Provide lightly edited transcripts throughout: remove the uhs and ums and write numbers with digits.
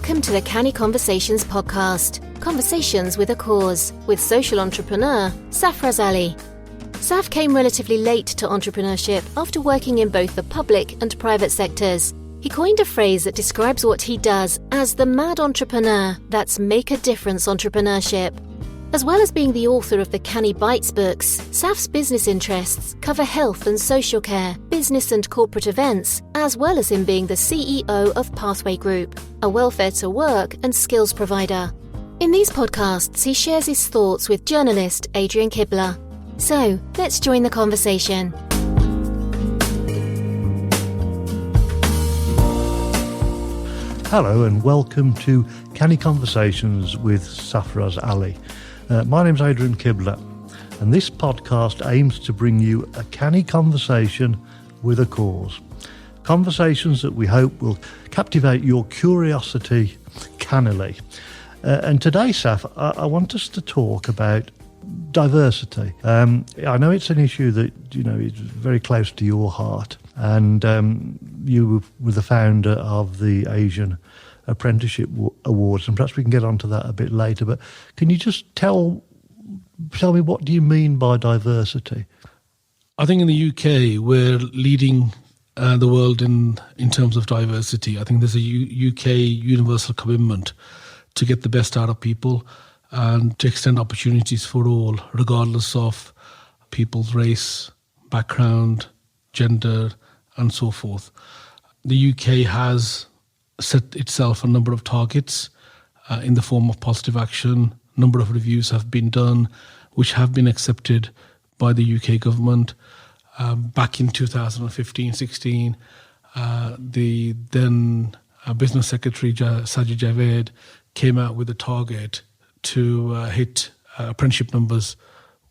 Welcome to the Canny Conversations podcast, Conversations with a Cause, with social entrepreneur Safaraz. Saf came relatively late to entrepreneurship after working in both the public and private sectors. He coined a phrase that describes what he does as the mad entrepreneur, that's make a difference entrepreneurship. As well as being the author of the Canny Bites books, Saf's business interests cover health and social care, business and corporate events, as well as him being the CEO of Pathway Group, a welfare to work and skills provider. In these podcasts, he shares his thoughts with journalist Adrian Kibler. So, let's join the conversation. Hello and welcome to Canny Conversations with Safaraz Ali. My name's Adrian Kibler, and this podcast aims to bring you a canny conversation with a cause. Conversations that we hope will captivate your curiosity cannily. And today, Saf, I want us to talk about diversity. I know it's an issue that, is very close to your heart, and you were the founder of the Asian Apprenticeship Awards, and perhaps we can get onto that a bit later, but can you just tell me, what do you mean by diversity? I think in the UK we're leading the world in terms of diversity. I think there's a UK universal commitment to get the best out of people and to extend opportunities for all, regardless of people's race, background, gender, and so forth. The UK has set itself a number of targets in the form of positive action. A number of reviews have been done, which have been accepted by the UK government. Back in 2015-16, the then Business Secretary Sajid Javed came out with a target to hit apprenticeship numbers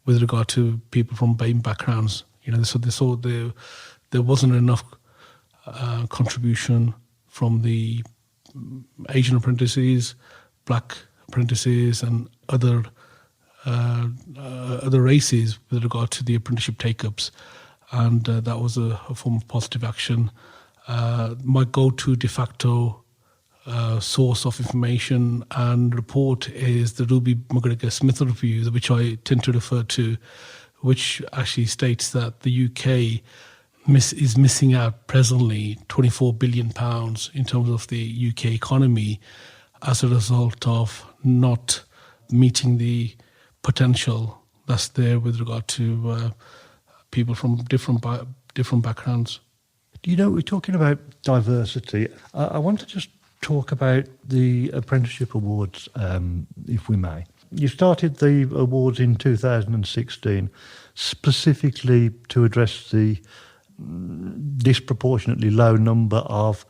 with regard to people from BAME backgrounds. So they saw there wasn't enough contribution from the Asian apprentices, black apprentices, and other races with regard to the apprenticeship take-ups, and that was a form of positive action. My go-to de facto source of information and report is the Ruby McGregor Smith review, which I tend to refer to, which actually states that the UK is missing out presently £24 billion in terms of the UK economy as a result of not meeting the potential that's there with regard to people from different backgrounds. We're talking about diversity. I want to just talk about the Apprenticeship Awards, if we may. You started the awards in 2016 specifically to address the disproportionately low number of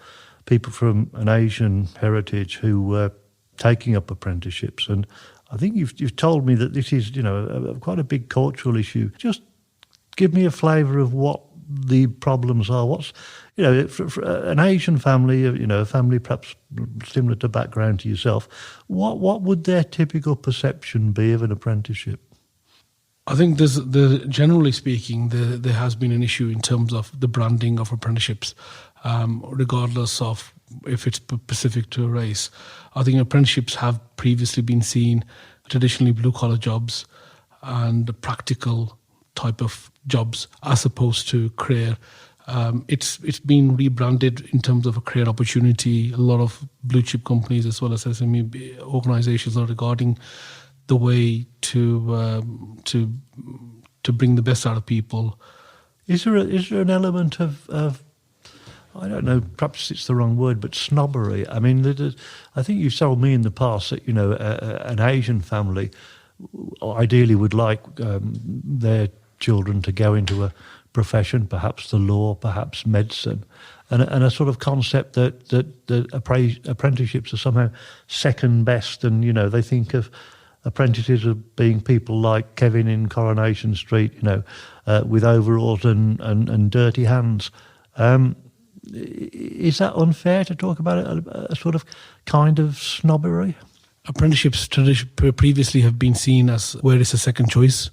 people from an Asian heritage who were taking up apprenticeships. And I think you've told me that this is, quite a big cultural issue. Just give me a flavour of what the problems are. What's, for an Asian family, a family perhaps similar to background to yourself, what would their typical perception be of an apprenticeship? I think generally speaking, there has been an issue in terms of the branding of apprenticeships, regardless of if it's specific to a race. I think apprenticeships have previously been seen traditionally blue-collar jobs and practical type of jobs as opposed to career. It's been rebranded in terms of a career opportunity. A lot of blue-chip companies as well as SME organisations are regarding the way to bring the best out of people. Is there an element of I don't know, perhaps it's the wrong word, but snobbery? I mean, I think you've told me in the past that an Asian family ideally would like their children to go into a profession, perhaps the law, perhaps medicine, and a sort of concept that apprenticeships are somehow second best, and they think of apprentices as being people like Kevin in Coronation Street, with overalls and dirty hands. Is that unfair to talk about a sort of kind of snobbery? Apprenticeships previously have been seen as where it's a second choice,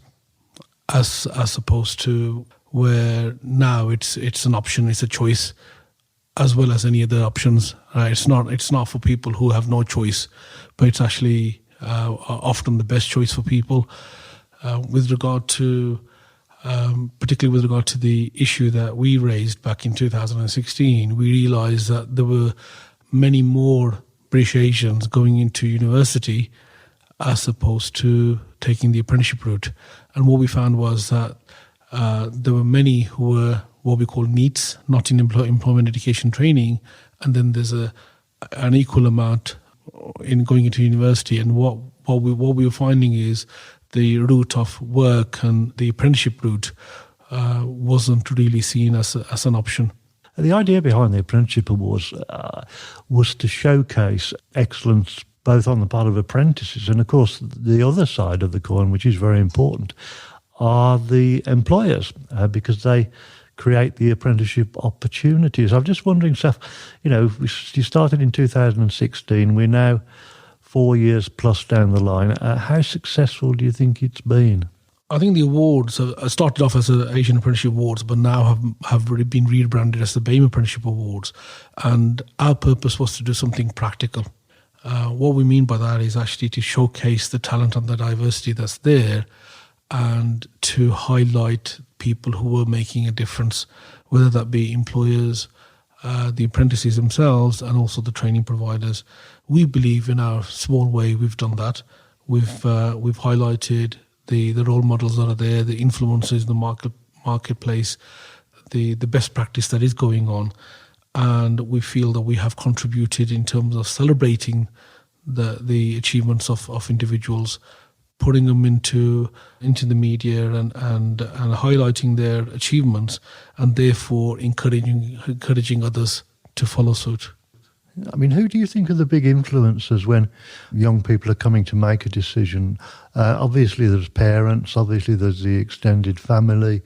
as opposed to where now it's an option, it's a choice. as well as any other options. It's not for people who have no choice, but it's actually often the best choice for people. With regard to, particularly with regard to the issue that we raised back in 2016, we realised that there were many more British Asians going into university as opposed to taking the apprenticeship route. And what we found was that there were many who were what we call NEETs, not in employment education training, and then there's an equal amount in going into university. And what we were finding is the route of work and the apprenticeship route wasn't really seen as an option. The idea behind the Apprenticeship Awards was to showcase excellence both on the part of apprentices and, of course, the other side of the coin, which is very important, are the employers, because they create the apprenticeship opportunities. I'm just wondering, Saf, you started in 2016. We're now 4 years plus down the line. How successful do you think it's been? I think the awards started off as the Asian Apprenticeship Awards, but now have really been rebranded as the BAME Apprenticeship Awards. And our purpose was to do something practical. What we mean by that is actually to showcase the talent and the diversity that's there, and to highlight people who were making a difference, whether that be employers, the apprentices themselves, and also the training providers. We believe in our small way we've done that. We've highlighted the role models that are there, the influences in the marketplace, the best practice that is going on, and we feel that we have contributed in terms of celebrating the achievements of individuals, putting them into the media and highlighting their achievements, and therefore encouraging others to follow suit. I mean, who do you think are the big influencers when young people are coming to make a decision? Obviously, there's parents. Obviously, there's the extended family.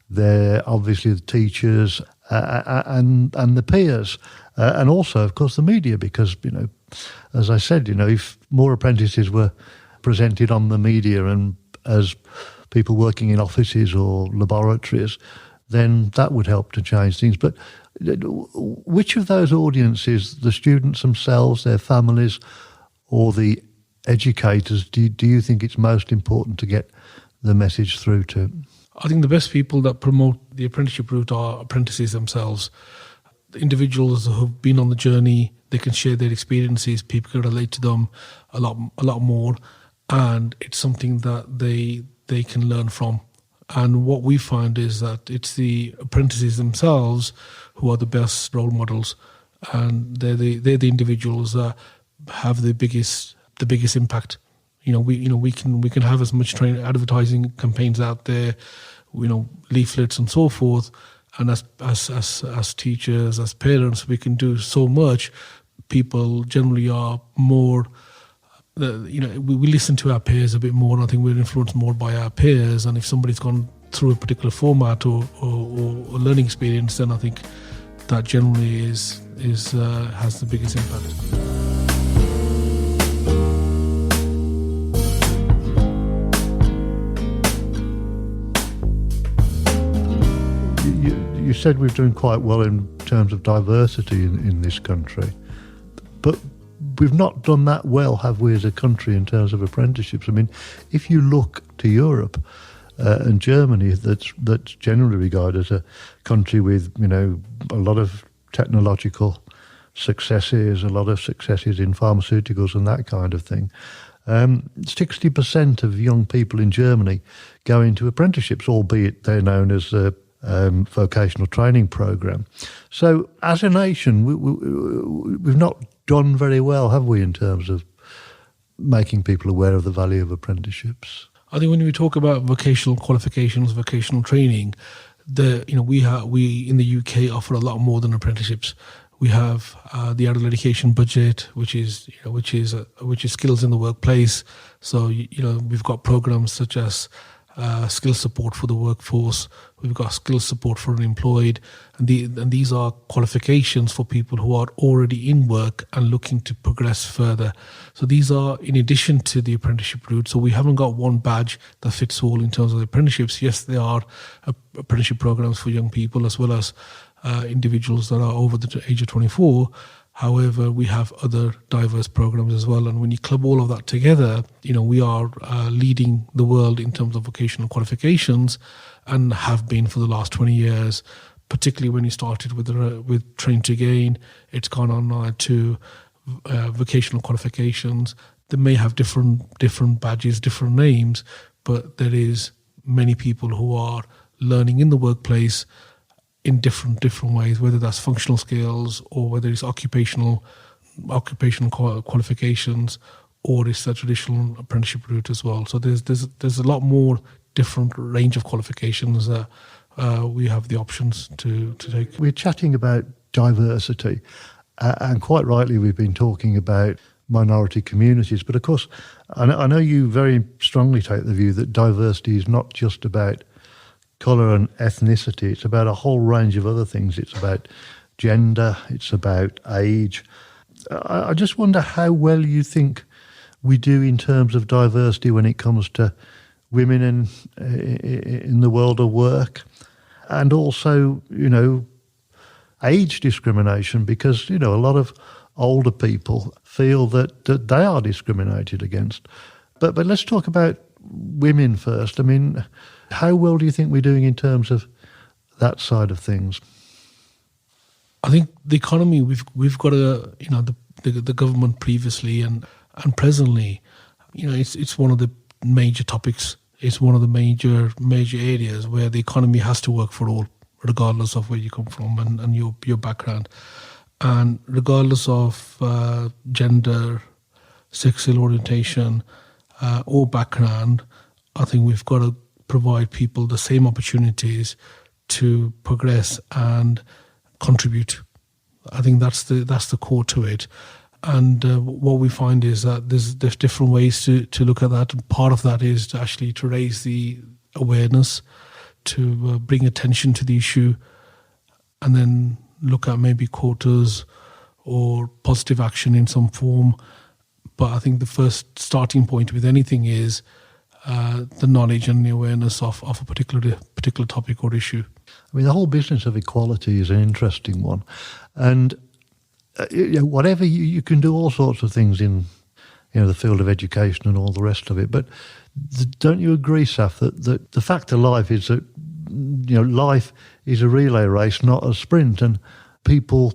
There, obviously, the teachers and the peers, and also, of course, the media. Because as I said, if more apprentices were presented on the media and as people working in offices or laboratories, then that would help to change things. But which of those audiences, the students themselves, their families, or the educators, do you think it's most important to get the message through to? I think the best people that promote the apprenticeship route are apprentices themselves. The individuals who've been on the journey, they can share their experiences, people can relate to them a lot more, and it's something that they can learn from. And what we find is that it's the apprentices themselves who are the best role models, and they're the individuals that have the biggest impact. We can have as much advertising campaigns out there, leaflets and so forth, and as teachers, as parents, we can do so much. People generally are more. We listen to our peers a bit more, and I think we're influenced more by our peers. And if somebody's gone through a particular format or learning experience, then I think that generally has the biggest impact. You said we're doing quite well in terms of diversity in this country, but we've not done that well, have we, as a country, in terms of apprenticeships? I mean, if you look to Europe and Germany, that's generally regarded as a country with, a lot of technological successes, a lot of successes in pharmaceuticals and that kind of thing. 60% of young people in Germany go into apprenticeships, albeit they're known as a vocational training program. So as a nation, we've not done very well, have we, in terms of making people aware of the value of apprenticeships? I think when we talk about vocational qualifications, vocational training, we in the UK offer a lot more than apprenticeships. We have the adult education budget, which is skills in the workplace. So we've got programs such as skill support for the workforce. We've got skill support for unemployed, and these are qualifications for people who are already in work and looking to progress further. So these are in addition to the apprenticeship route. So we haven't got one badge that fits all in terms of the apprenticeships. Yes, there are apprenticeship programs for young people, as well as individuals that are over the age of 24. However, we have other diverse programs as well. And when you club all of that together, we are leading the world in terms of vocational qualifications and have been for the last 20 years, particularly when you started with Train to Gain. It's gone on now to vocational qualifications. They may have different badges, different names, but there is many people who are learning in the workplace in different ways, whether that's functional skills or whether it's occupational qualifications, or it's the traditional apprenticeship route as well. So there's a lot more different range of qualifications that we have the options to take. We're chatting about diversity, and quite rightly we've been talking about minority communities, but of course I know you very strongly take the view that diversity is not just about colour and ethnicity, it's about a whole range of other things. It's about gender, it's about age. I just wonder how well you think we do in terms of diversity when it comes to women in the world of work, and also, age discrimination, because, a lot of older people feel that they are discriminated against. But let's talk about women first. I mean, how well do you think we're doing in terms of that side of things? I think the economy, we've got the government previously and presently, it's one of the major topics. It's one of the major areas where the economy has to work for all, regardless of where you come from and your background, and regardless of gender, sexual orientation, or background. I think we've got to provide people the same opportunities to progress and contribute. I think that's the core to it. And what we find is that there's different ways to look at that. And part of that is to raise the awareness, to bring attention to the issue, and then look at maybe quotas or positive action in some form. But I think the first starting point with anything is the knowledge and the awareness of a particular topic or issue. I mean, the whole business of equality is an interesting one. And whatever you can do all sorts of things in the field of education and all the rest of it. But don't you agree, Saf, that the fact of life is that life is a relay race, not a sprint, and people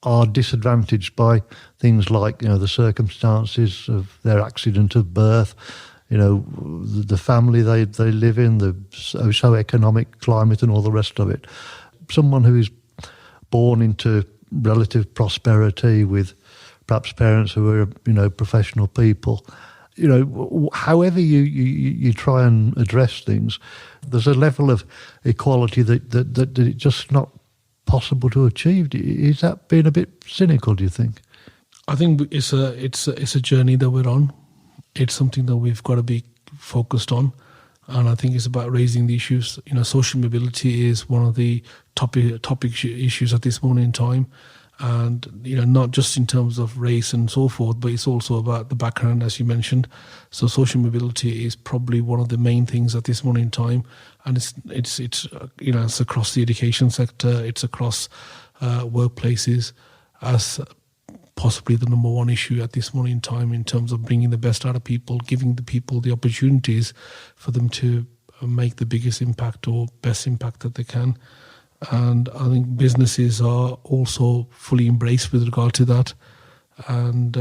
are disadvantaged by things like the circumstances of their accident of birth, the family they live in, the socio-economic climate and all the rest of it. Someone who is born into relative prosperity with perhaps parents who are, professional people, however you try and address things, there's a level of equality that it's just not possible to achieve. Is that being a bit cynical, do you think? I think it's a journey that we're on. It's something that we've got to be focused on, and I think it's about raising the issues. Social mobility is one of the topic issues at this moment in time, and not just in terms of race and so forth, but it's also about the background, as you mentioned. So social mobility is probably one of the main things at this moment in time, and it's across the education sector, it's across workplaces as possibly the number one issue at this moment in time in terms of bringing the best out of people, giving the people the opportunities for them to make the biggest impact or best impact that they can. And I think businesses are also fully embraced with regard to that. And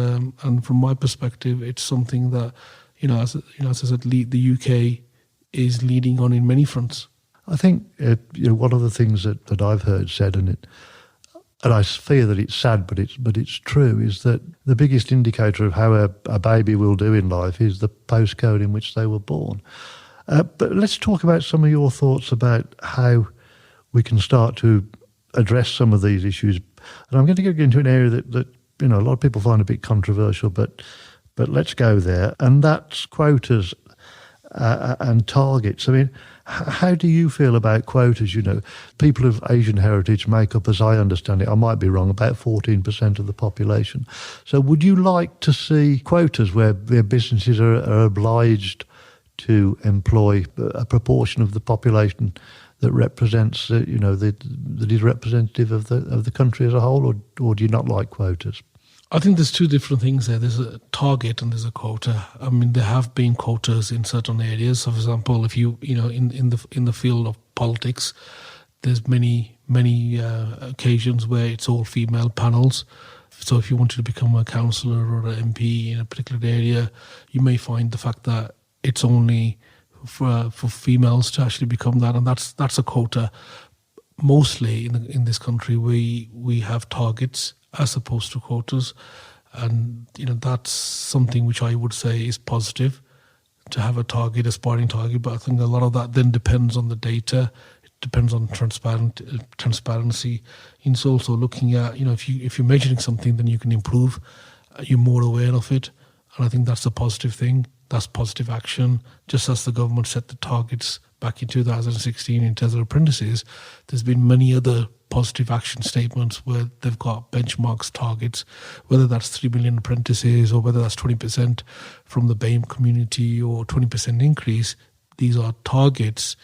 from my perspective, it's something that, as I said, the UK is leading on in many fronts. I think one of the things that I've heard said, and I fear that it's sad, but it's true, is that the biggest indicator of how a baby will do in life is the postcode in which they were born. But let's talk about some of your thoughts about how we can start to address some of these issues. And I'm going to get into an area that a lot of people find a bit controversial, but let's go there. And that's quotas and targets. I mean, how do you feel about quotas? People of Asian heritage make up, as I understand it, I might be wrong, about 14% of the population. So would you like to see quotas where businesses are obliged to employ a proportion of the population that represents, that is representative of the country as a whole, or do you not like quotas? I think there's two different things there. There's a target and there's a quota. I mean, there have been quotas in certain areas. So, for example, if in the field of politics, there's many occasions where it's all female panels. So if you wanted to become a councillor or an MP in a particular area, you may find the fact that it's only for females to actually become that, and that's a quota. Mostly in this country, we have targets as opposed to quotas, and that's something which I would say is positive, to have a target, aspiring target. But I think a lot of that then depends on the data. It depends on transparency. It's also looking at if you're measuring something, then you can improve. You're more aware of it, and I think that's a positive thing. That's positive action. Just as the government set the targets back in 2016 in terms of apprentices, there's been many other positive action statements where they've got benchmarks, targets, whether that's 3 million apprentices or whether that's 20% from the BAME community or 20% increase. These are targets,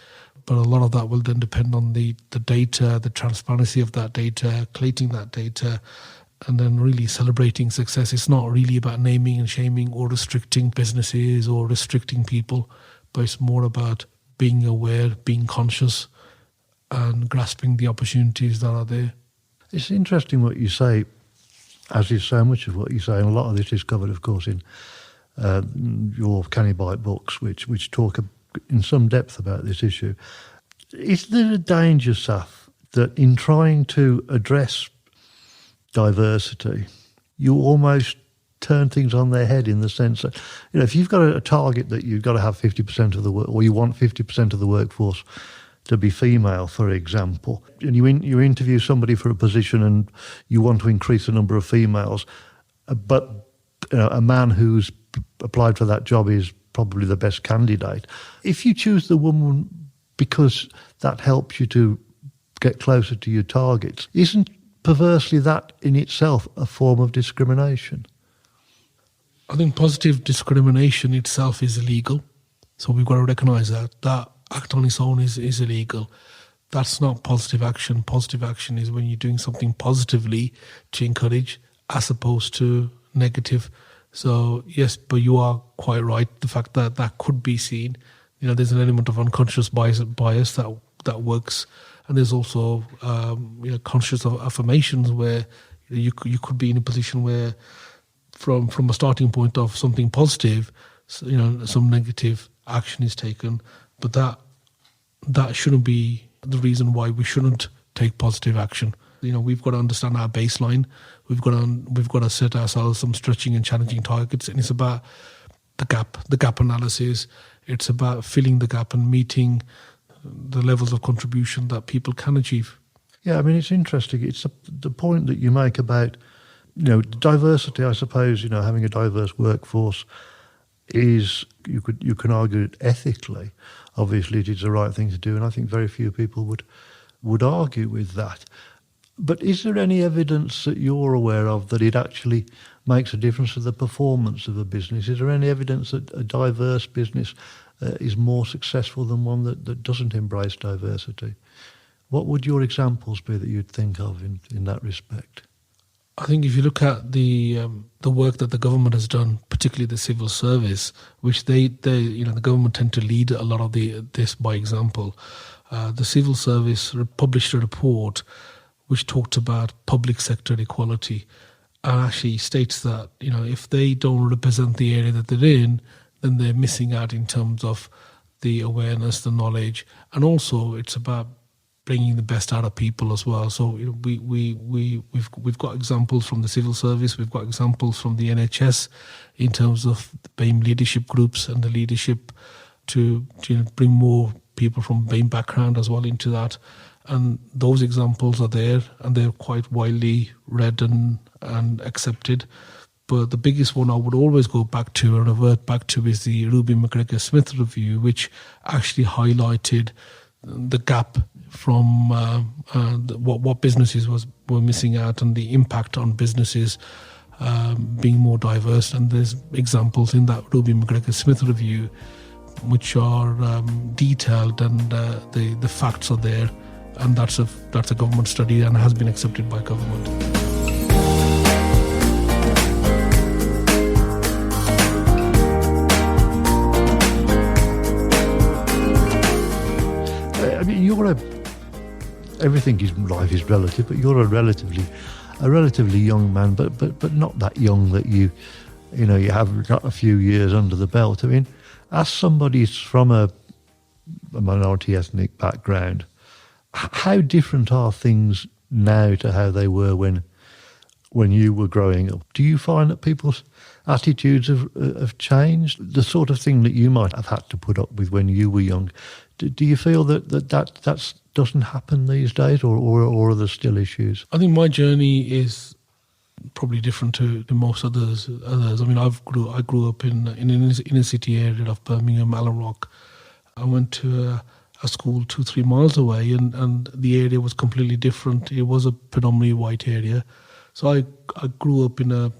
but a lot of that will then depend on the data, the transparency of that data, collating that data, and then really celebrating success. It's not really about naming and shaming or restricting businesses or restricting people, but it's more about being aware, being conscious, and grasping the opportunities that are there. It's interesting what you say, as is so much of what you say, and a lot of this is covered, of course, in your Canny Bite books, which talk in some depth about this issue. Is there a danger, Saf, that in trying to address diversity, you almost turn things on their head, in the sense that, if you've got a target that you've got to have 50% of the work, or you want 50% of the workforce to be female, for example, and you interview somebody for a position and you want to increase the number of females, but a man who's applied for that job is probably the best candidate. If you choose the woman because that helps you to get closer to your targets, isn't perversely that in itself a form of discrimination? I think positive discrimination itself is illegal. So we've got to recognise that. That act on its own is illegal. That's not positive action. Positive action is when you're doing something positively to encourage, as opposed to negative. So yes, but you are quite right. The fact that that could be seen, there's an element of unconscious bias that works. And there's also conscious affirmations where you could be in a position where from a starting point of something positive, some negative action is taken, but that shouldn't be the reason why we shouldn't take positive action. We've got to understand our baseline. We've got to set ourselves some stretching and challenging targets, and it's about the gap analysis. It's about filling the gap and meeting the levels of contribution that people can achieve. Yeah, I mean, it's interesting. It's the point that you make about, diversity. I suppose, having a diverse workforce is, you can argue it ethically. Obviously, it is the right thing to do, and I think very few people would argue with that. But is there any evidence that you're aware of that it actually makes a difference to the performance of a business? Is there any evidence that a diverse business is more successful than one that doesn't embrace diversity? What would your examples be that you'd think of in that respect? I think if you look at the work that the government has done, particularly the civil service, which the government tend to lead a lot of this by example. The civil service published a report which talked about public sector equality, and actually states that if they don't represent the area that they're in, then they're missing out in terms of the awareness, the knowledge, and also it's about bringing the best out of people as well. So we've got examples from the civil service, we've got examples from the NHS in terms of the BAME leadership groups and the leadership to bring more people from BAME background as well into that. And those examples are there, and they're quite widely read and accepted. But the biggest one I would always go back to and revert back to is the Ruby McGregor Smith review, which actually highlighted the gap from what businesses were missing out and the impact on businesses being more diverse. And there's examples in that Ruby McGregor Smith review which are detailed, and the facts are there, and that's a government study and has been accepted by government. I mean, everything in life is relative, but you're a relatively young man, but not that young that you have got a few years under the belt. I mean, as somebody from a minority ethnic background, how different are things now to how they were when you were growing up? Do you find that people's attitudes have changed? The sort of thing that you might have had to put up with when you were young, do you feel that doesn't happen these days, or are there still issues? I think my journey is probably different to most others. I mean, I grew up in an inner city area of Birmingham, Allen Rock. I went to a school 2-3 miles away, and the area was completely different. It was a predominantly white area. So I grew up in a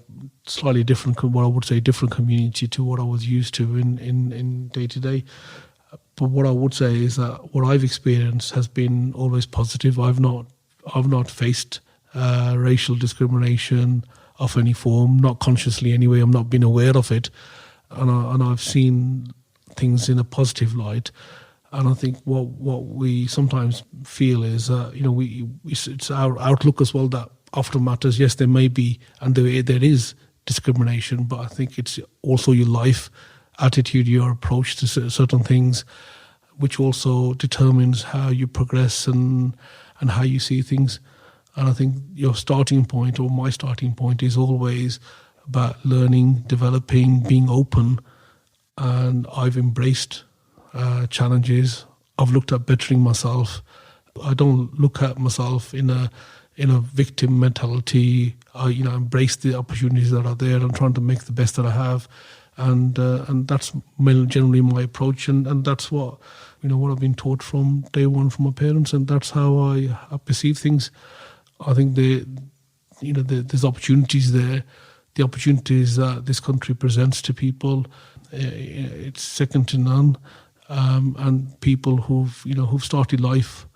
slightly different, what I would say, different community to what I was used to in day to day. But what I would say is that what I've experienced has been always positive. I've not faced racial discrimination of any form, not consciously anyway. I'm not been aware of it, and I've seen things in a positive light. And I think what we sometimes feel is it's our outlook as well that often matters. Yes, there may be, and there is discrimination, but I think it's also your life attitude, your approach to certain things, which also determines how you progress and how you see things. And I think your starting point, or my starting point, is always about learning, developing, being open. And I've embraced challenges. I've looked at bettering myself. I don't look at myself in a victim mentality. I embrace the opportunities that are there and trying to make the best that I have. And that's generally my approach, and that's what I've been taught from day one from my parents, and that's how I perceive things. I think there's opportunities there. The opportunities that this country presents to people, it's second to none. And people who've started life,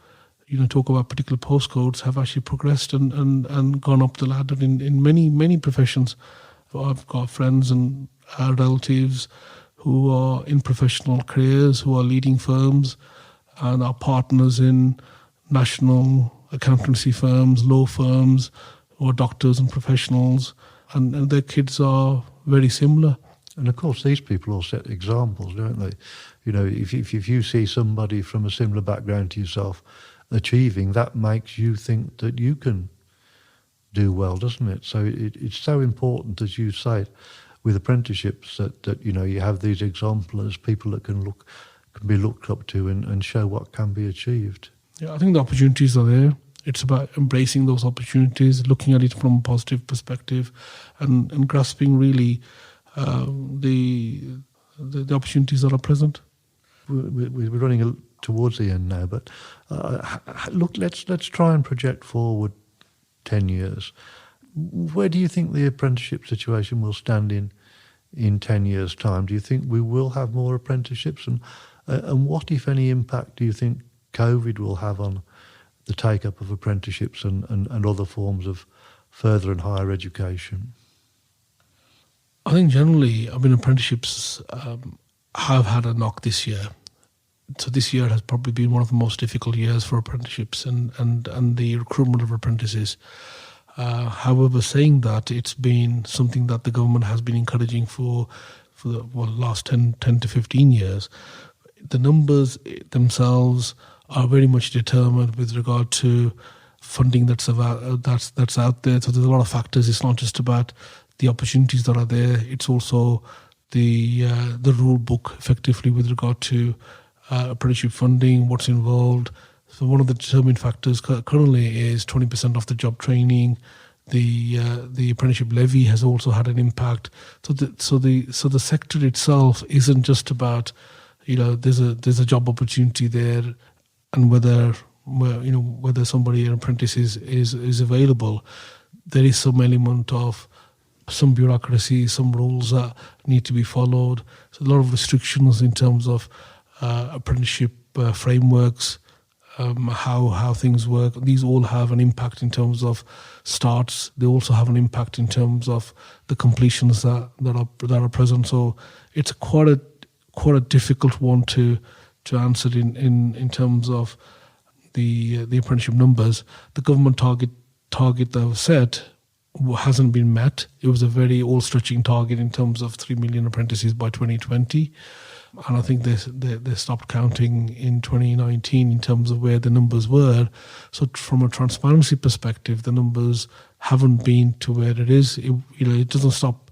talk about particular postcodes, have actually progressed and gone up the ladder in many professions. I've got friends and relatives who are in professional careers, who are leading firms, and are partners in national accountancy firms, law firms, or doctors and professionals, and their kids are very similar. And of course, these people all set examples, don't they? If you see somebody from a similar background to yourself achieving, that makes you think that you can do well, doesn't it? So it's so important, as you say, with apprenticeships, that you have these exemplars, people that can be looked up to and show what can be achieved. Yeah, I think the opportunities are there. It's about embracing those opportunities, looking at it from a positive perspective, and grasping really the opportunities that are present. We're running towards the end now, but look, let's try and project forward 10 years. Where do you think the apprenticeship situation will stand in 10 years' time? Do you think we will have more apprenticeships? And what, if any, impact do you think COVID will have on the take-up of apprenticeships and other forms of further and higher education? I think generally, apprenticeships have had a knock this year. So this year has probably been one of the most difficult years for apprenticeships and the recruitment of apprentices. However, saying that, it's been something that the government has been encouraging for the last 10 to 15 years. The numbers themselves are very much determined with regard to funding that's out there. So there's a lot of factors. It's not just about the opportunities that are there. It's also the rule book, effectively, with regard to apprenticeship funding, what's involved. So one of the determining factors currently is 20% of the job training. The apprenticeship levy has also had an impact. So the sector itself isn't just about there's a job opportunity there, and whether somebody, an apprentice, is available. There is some element of some bureaucracy, some rules that need to be followed. So a lot of restrictions in terms of apprenticeship frameworks, how things work. These all have an impact in terms of starts. They also have an impact in terms of the completions that are present. So it's quite a difficult one to answer in terms of the apprenticeship numbers. The government target that was set hasn't been met. It was a very all-stretching target in terms of 3 million apprentices by 2020. And I think they stopped counting in 2019 in terms of where the numbers were. So from a transparency perspective, the numbers haven't been to where it is. It doesn't stop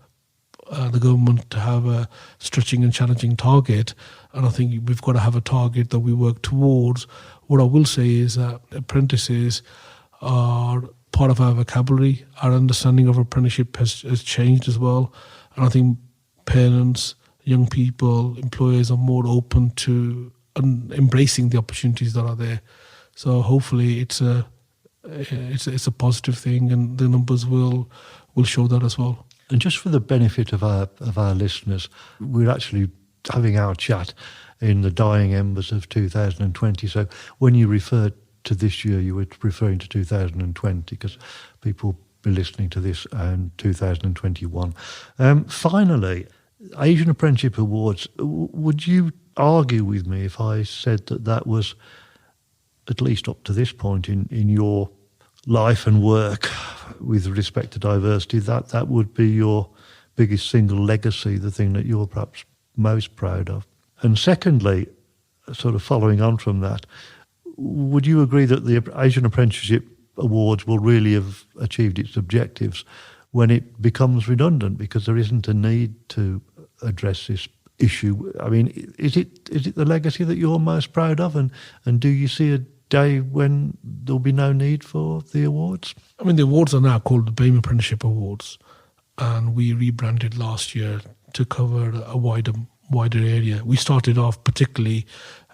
the government to have a stretching and challenging target. And I think we've got to have a target that we work towards. What I will say is that apprentices are part of our vocabulary. Our understanding of apprenticeship has changed as well. And I think parents, young people, employers are more open to embracing the opportunities that are there. So hopefully it's a positive thing, and the numbers will show that as well. And just for the benefit of our listeners, we're actually having our chat in the dying embers of 2020. So when you referred to this year, you were referring to 2020 because people be listening to this in 2021. Finally, Asian Apprenticeship Awards, would you argue with me if I said that was, at least up to this point in your life and work with respect to diversity, that would be your biggest single legacy, the thing that you're perhaps most proud of? And secondly, sort of following on from that, would you agree that the Asian Apprenticeship Awards will really have achieved its objectives when it becomes redundant because there isn't a need to address this issue? I mean, is it the legacy that you're most proud of, and do you see a day when there'll be no need for the awards? I mean, the awards are now called the BAME Apprenticeship Awards, and we rebranded last year to cover a wider area. We started off particularly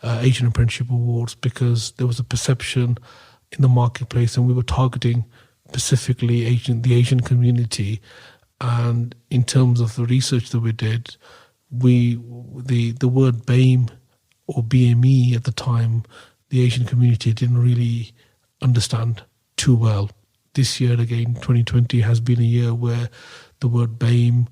Asian Apprenticeship Awards because there was a perception in the marketplace, and we were targeting specifically the Asian community. And in terms of the research that we did, the word BAME or BME at the time, the Asian community didn't really understand too well. This year, again, 2020 has been a year where the word BAME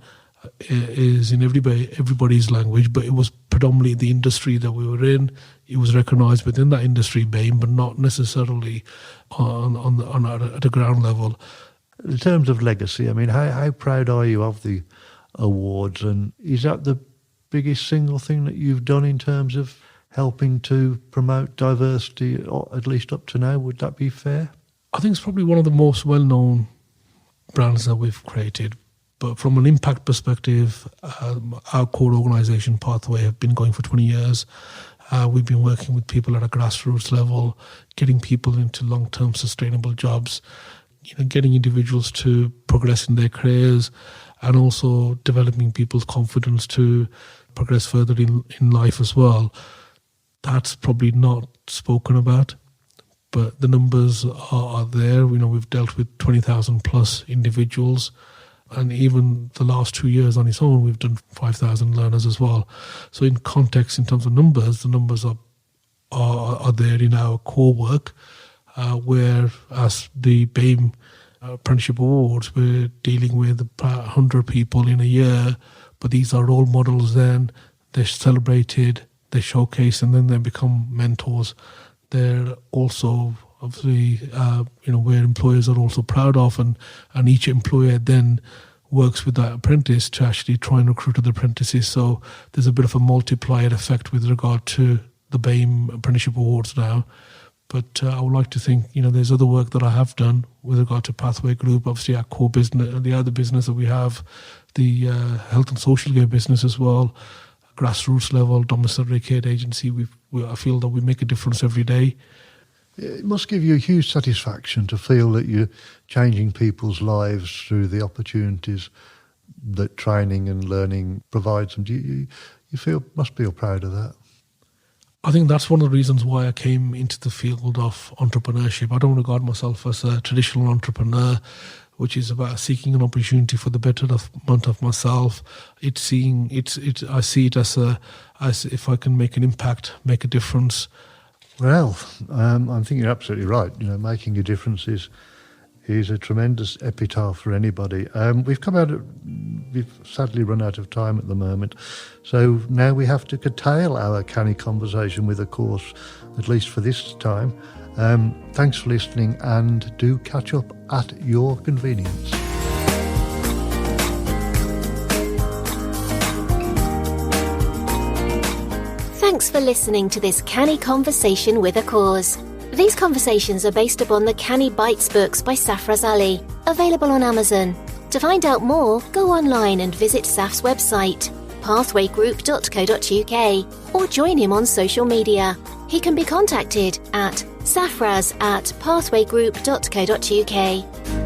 is in everybody's language, but it was predominantly the industry that we were in. It was recognised within that industry, BAME, but not necessarily at a ground level. In terms of legacy, I mean, how proud are you of the awards, and is that the biggest single thing that you've done in terms of helping to promote diversity, or at least up to now? Would that be fair? I think it's probably one of the most well-known brands that we've created. But from an impact perspective, our core organisation, Pathway, have been going for 20 years. We've been working with people at a grassroots level, getting people into long-term sustainable jobs, getting individuals to progress in their careers, and also developing people's confidence to progress further in life as well. That's probably not spoken about, but the numbers are there. We've dealt with 20,000 plus individuals, and even the last 2 years on its own, we've done 5,000 learners as well. So in context, in terms of numbers, the numbers are there in our core work, where as the BAME Apprenticeship Awards, we're dealing with about 100 people in a year, but these are role models then. They're celebrated, they showcase, and then they become mentors. They're also obviously, where employers are also proud of, and each employer then works with that apprentice to actually try and recruit other apprentices. So there's a bit of a multiplier effect with regard to the BAME Apprenticeship Awards now. But I would like to think, there's other work that I have done with regard to Pathway Group, obviously our core business, the other business that we have, the health and social care business as well, grassroots level, domiciliary care agency. I feel that we make a difference every day. It must give you a huge satisfaction to feel that you're changing people's lives through the opportunities that training and learning provides them. You must feel proud of that? I think that's one of the reasons why I came into the field of entrepreneurship. I don't regard myself as a traditional entrepreneur. which is about seeking an opportunity for the betterment of myself. I see it as if I can make an impact, make a difference. Well, I think you're absolutely right. Making a difference is a tremendous epitaph for anybody. We've sadly run out of time at the moment, so now we have to curtail our Canny conversation with a course, at least for this time. Thanks for listening, and do catch up at your convenience. Thanks for listening to this Canny Conversation with a Cause. These conversations are based upon the Canny Bites books by Safaraz Ali, available on Amazon. To find out more, go online and visit Saf's website, pathwaygroup.co.uk, or join him on social media. He can be contacted at safaraz@pathwaygroup.co.uk.